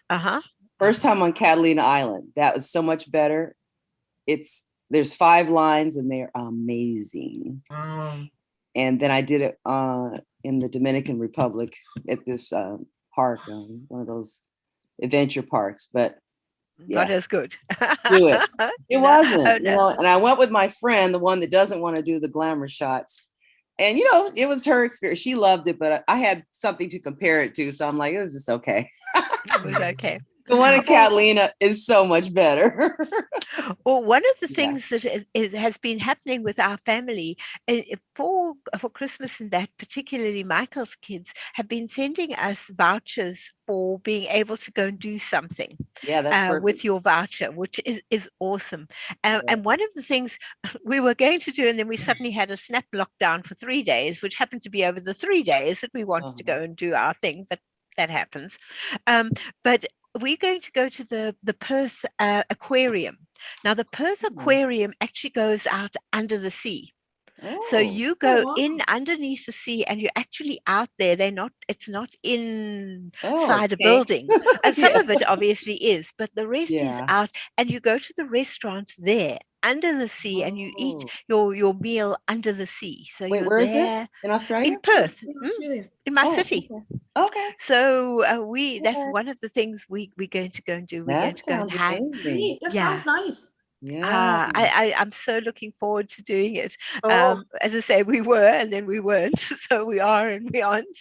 Uh-huh.
First time on Catalina Island. That was so much better. There's 5 lines and they're amazing. And then I did it in the Dominican Republic at this park, one of those adventure parks. But
Not
yeah.
as good.
Do it. It
No,
wasn't,
oh,
you
no.
know. And I went with my friend, the one that doesn't want to do the glamour shots. And you know, it was her experience. She loved it, but I had something to compare it to, so I'm like, it was just okay.
It was okay.
The one in Catalina is so much better.
Well, one of the
Yeah.
things that has been happening with our family for Christmas and that, particularly Michael's kids, have been sending us vouchers for being able to go and do something
Yeah, that's
with
perfect.
your voucher, which is awesome.
Yeah.
And one of the things we were going to do, and then we suddenly had a snap lockdown for 3 days, which happened to be over the 3 days that we wanted to go and do our thing, but that happens. But we're going to go to the Perth Aquarium. Now, the Perth Aquarium actually goes out under the sea. So
Oh,
you go
wow.
in underneath the sea and you're actually out there. It's not
oh,
inside a
okay.
building. And some
Yeah.
of it obviously is, but the rest is
Yeah.
out. And you go to the restaurants there under the sea and you eat
Oh.
your meal under the sea. So
Wait,
you're
where is
there
this? In Australia?
in Perth,
In Australia.
in my
Oh,
city.
okay. Okay.
So that's
Okay.
one of the things we're going to go and do. We're going
That
to go and
sounds
have.
amazing.
Neat. That
Yeah.
sounds nice.
Yeah.
I'm so looking forward to doing it.
Oh,
As I say, we were and then we weren't, so we are and we aren't.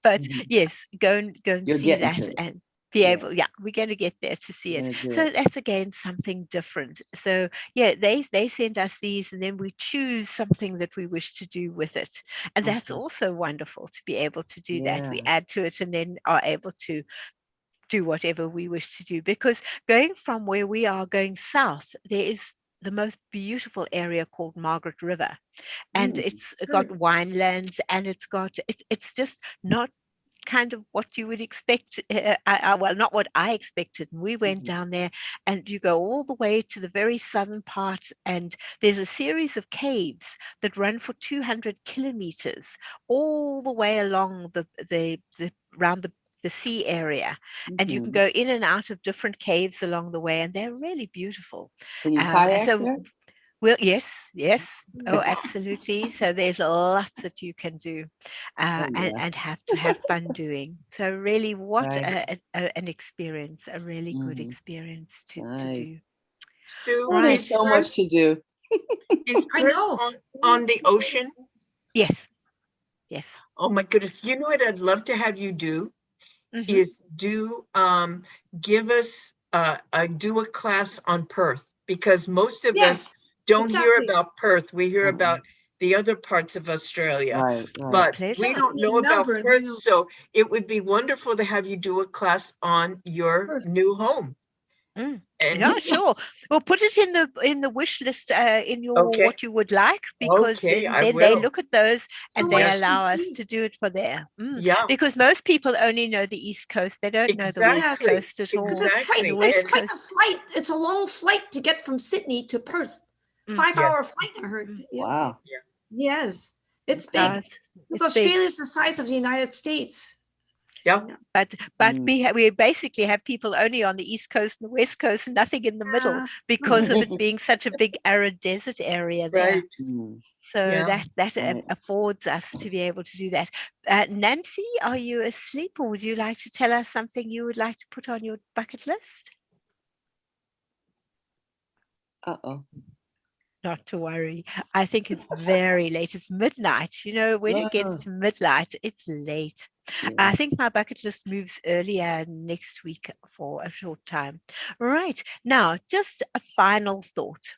But
Mhm.
yes, go and
You're
see
getting
that
to it.
and be
Yeah.
able. Yeah, we're going to get there to see
You're
it.
gonna do
So
it.
that's again something different. So yeah, they send us these, and then we choose something that we wish to do with it, and that's
Okay.
also wonderful to be able to do that. We
Yeah.
add to it, and then are able to do whatever we wish to do, because going from where we are going south, there is the most beautiful area called Margaret River, and
Mm.
it's got winelands, and it's just not kind of what you would expect. Well, not what I expected. And we went
Mhm.
down there, and you go all the way to the very southern part, and there's a series of caves that run for 200 kilometers all the way along the around the sea area, and you can
Mhm.
go in and out of different caves along the way, and they're really beautiful.
Can you
And
kayak
so
there?
well, yes. Oh, absolutely. So there's lots that you can do,
Oh yeah.
and have to have fun doing. So really, what
Right.
an experience, a really good
Mhm.
experience to
Nice.
do.
Sue,
Oh, there's
Right.
is
so
Perth,
much to do.
is
I
Perth
know.
on the ocean?
Yes. Yes.
Oh my goodness. You know what I'd love to have you do
Mhm.
is give us do a class on Perth, because most of us
Yes,
don't hear
exactly.
about Perth. We hear
Uh-uh.
about the other parts of Australia,
Right. Right.
but
Pleasure.
we don't
In
know about
Melbourne,
Perth.
you know,
So it would be wonderful to have you do a class on your
Perth.
new home.
Mm.
And
Yeah, sure. Well, put it in the wish list, in your
okay,
what you would like, because
okay, I
then they
will.
look at those
So
and
much
they
Yes,
to
allow us
see.
to do it for there.
yeah,
Because most people only know the East Coast. They don't know the West
exactly,
Coast at all.
Because it's quite
And the
exactly.
West
it's
And
quite a
Coast.
flight. It's a long flight to get from Sydney to Perth.
Mm.
5-hour
yes,
flight, I heard.
Mm.
Yes.
Wow.
Yes. It's
Okay.
big.
It's
Because
big.
Australia's the size of the United States.
yeah,
But
Mm.
we basically have people only on the East Coast and the West Coast, and nothing in the middle,
Yeah.
because of it being such a big arid desert area there.
right,
Mm.
So
yeah.
that
Right.
affords us to be able to do that. Nancy, are you asleep, or would you like to tell us something you would like to put on your bucket list?
Uh-oh.
Not to worry. I think it's very late. It's midnight. You know, when it gets to midnight, it's late.
Yeah.
I think my bucket list moves earlier next week for a short time. Right. Now, just a final thought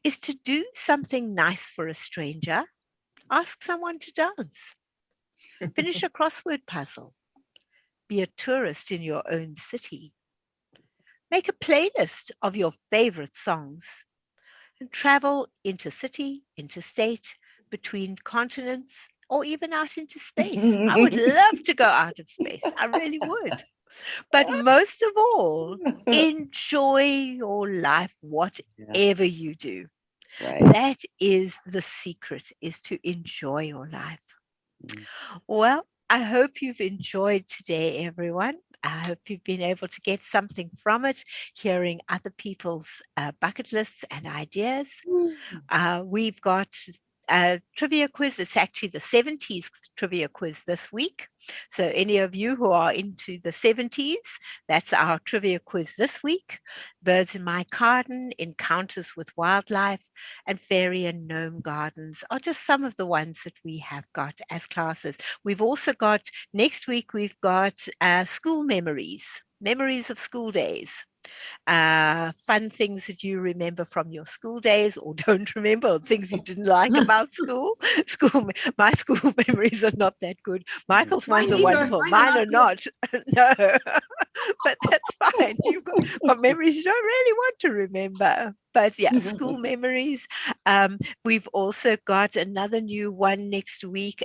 is to do something nice for a stranger. Ask someone to dance. Finish a crossword puzzle. Be a tourist in your own city. Make a playlist of your favorite songs. And travel intercity, interstate, between continents, or even out into space. I would love to go out of space. I really would. But most of all, enjoy your life, whatever you do.
Right.
That is the secret, is to enjoy your life.
Mm.
Well, I hope you've enjoyed today, everyone. I hope you've been able to get something from it, hearing other people's bucket lists and ideas. We've got a trivia quiz. It's actually the 70s trivia quiz this week. So any of you who are into the 70s, that's our trivia quiz this week. Birds in My Garden, Encounters with Wildlife, and Fairy and Gnome Gardens are just some of the ones that we have got as classes. We've also got, next week, we've got school memories of school days. Fun things that you remember from your school days or don't remember, or things you didn't like about school. My school memories are not that good. Michael's ones are
neither.
wonderful. Mine are not. No, but that's fine. You've got memories you don't really want to remember. But yeah, school memories. We've also got another new one next week.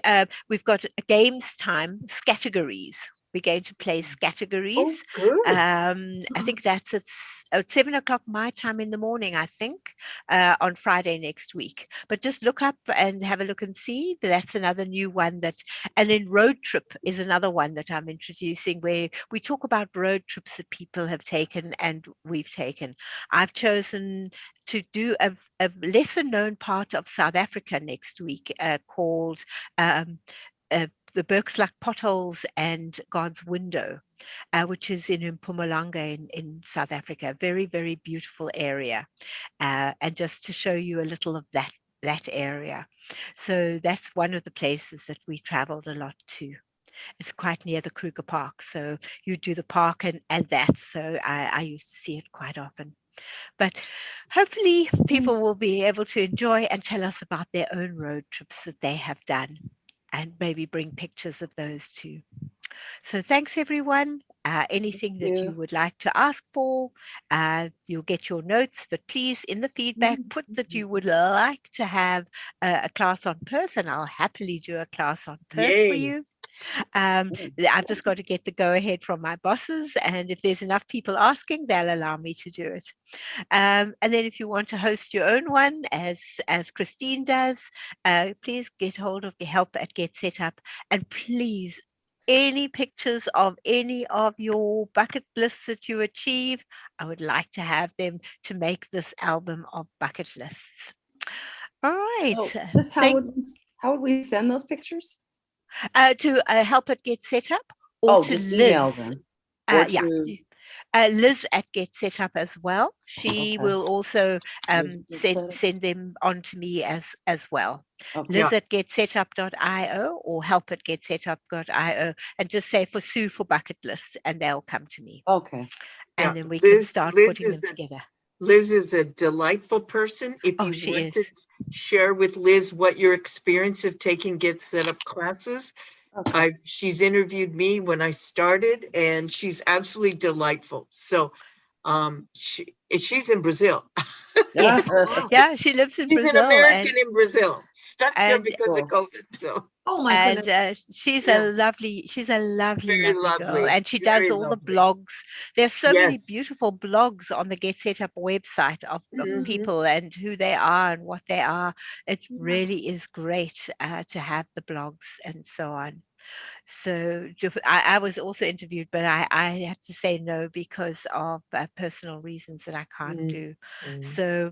We've got games time categories. we're going to play
Oh,
categories.
good.
I think that's at 7 o'clock my time in the morning, I think, on Friday next week. But just look up and have a look and see. That's another new one and then road trip is another one that I'm introducing, where we talk about road trips that people have taken and we've taken. I've chosen to do a lesser known part of South Africa next week, called the Berkslak Potholes and God's Window, which is in Mpumalanga in South Africa. Very, very beautiful area. And just to show you a little of that area. So that's one of the places that we traveled a lot to. It's quite near the Kruger Park. So you do the park and that. So I used to see it quite often. But hopefully people will be able to enjoy and tell us about their own road trips that they have done, and maybe bring pictures of those too. So thanks everyone. Anything that you would like to ask for, you'll get your notes, but please in the feedback put that you would like to have a class on Perth, and I'll happily do a class on Perth for
Yay.
you. I've just got to get the go ahead from my bosses, and if there's enough people asking, they'll allow me to do it. And then if you want to host your own one, as Christine does, please get hold of the help at Get Set Up, and please, any pictures of any of your bucket lists that you achieve, I would like to have them to make this album of bucket lists. All right.
So, Liz, how would we send those pictures?
To help at Get Set Up, or to
just email
Liz.
them. Or to,
Liz at Get Set Up as well. She
Okay.
will also
Liz at Get Set Up?
send them on to me as well.
Okay.
Liz at getsetup.io or help at getsetup.io, and just say for Sue for bucket list, and they'll come to me.
Okay.
And
Yeah,
then we can start putting
is
them together.
Liz is a delightful person. If you
she
want
is.
to share with Liz what your experience of taking Get Set Up classes,
Okay.
she's interviewed me when I started, and she's absolutely delightful. So she's in Brazil.
Yes. Yeah, she lives in
She's
Brazil.
an American in Brazil, stuck there
and-
because of COVID. So
Oh my
and
goodness.
she's
Yeah.
a lovely
Very
girl,
lovely,
and she
very
does all
lovely.
the blogs. There's so many
Yes.
beautiful blogs on the Get Set Up website of
Mhm.
people and who they are and what they are. It
Yeah.
really is great to have the blogs and so on. So I was also interviewed, but I had to say no because of personal reasons that I can't do. So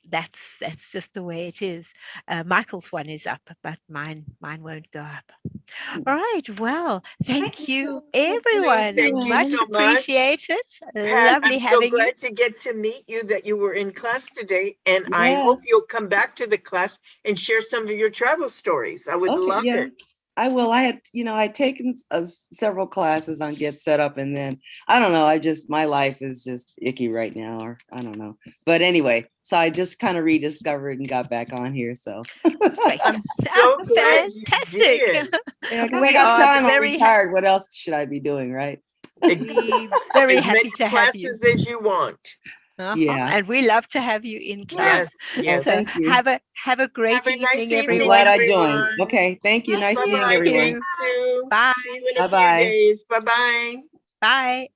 that's just the way it is. Michael's one is up, but mine won't go up. All right. Well, thank you, everyone.
Thank you
much
so much.
appreciated.
Pat,
Lovely
I'm so
having you.
glad to get to meet you, that you were in class today, and I
Yes.
hope you'll come back to the class and share some of your travel stories. I would love
yeah.
it.
I will. I'd taken several classes on Get Set Up, and then I don't know. My life is just icky right now, or I don't know. But anyway, so I just kind of rediscovered and got back on here. So
Great.
I'm so glad you
Fantastic.
did.
yeah, 'cause
We
I got
are
time. I'm
very
retired. What else should I be doing, right?
We're very
As
happy
many
to have you.
classes as you want.
Yeah.
And we love to have you in class.
Yes, yes.
So
Thank you.
have a great
Have a nice
evening,
evening,
I'm
everyone.
glad I
everyone.
joined. Okay, thank you.
Thank
Nice
you.
meeting
Bye-bye.
everyone.
Thanks, Sue.
Bye.
See you in a few
Bye-bye.
days. Bye-bye.
Bye.